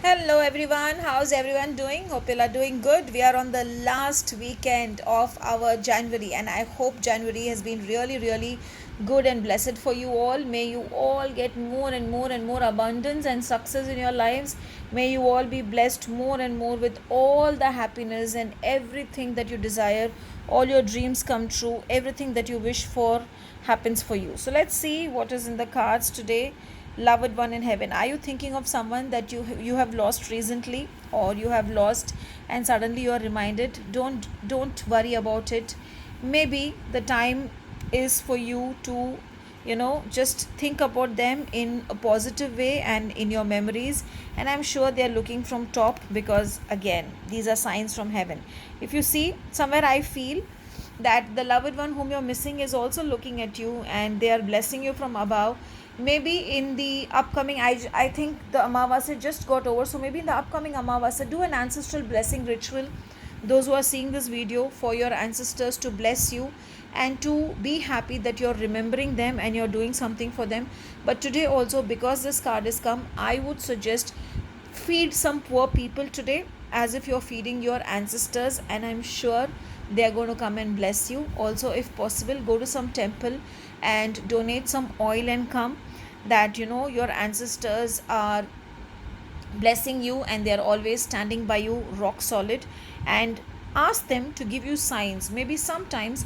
Hello everyone, how's everyone doing? Hope you are doing good. We are on the last weekend of our January, and I hope January has been really good and blessed for you all. May you all get more and more abundance and success in your lives. May you all be blessed more and more with all the happiness and everything that you desire. All your dreams come true, everything that you wish for happens for you. So let's see what is in the cards today. Loved one in heaven, are you thinking of someone that you have lost recently, or you have lost and suddenly you are reminded? Don't worry about it. Maybe the time is for you to just think about them in a positive way and in your memories, and I'm sure they are looking from top, because again, these are signs from heaven. If you see somewhere, I feel that the loved one whom you're missing is also looking at you, and they are blessing you from above. Maybe in the upcoming, I think the Amavasya just got over, so maybe in the upcoming Amavasya, do an ancestral blessing ritual. Those who are seeing this video, for your ancestors to bless you and to be happy that you're remembering them and you're doing something for them. But today also, because this card has come, I would suggest feed some poor people today, as if you're feeding your ancestors, and I'm sure they are going to come and bless you. Also, if possible, go to some temple and donate some oil and come, that your ancestors are blessing you and they are always standing by you rock solid. And ask them to give you signs. Maybe sometimes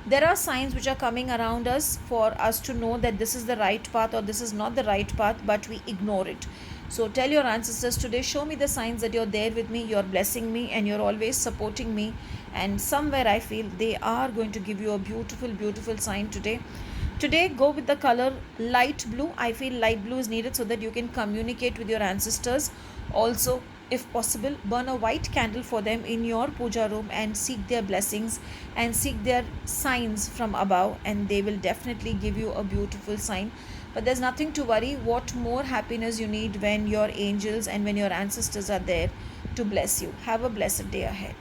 there are signs which are coming around us for us to know that this is the right path or this is not the right path, but we ignore it. So tell your ancestors today, show me the signs that you're there with me, you're blessing me, and you're always supporting me. And somewhere I feel they are going to give you a beautiful sign today. Today, go with the color light blue. I feel light blue is needed so that you can communicate with your ancestors. Also, if possible, burn a white candle for them in your puja room and seek their blessings and seek their signs from above, and they will definitely give you a beautiful sign. But there's nothing to worry. What more happiness you need when your angels and when your ancestors are there to bless you. Have a blessed day ahead.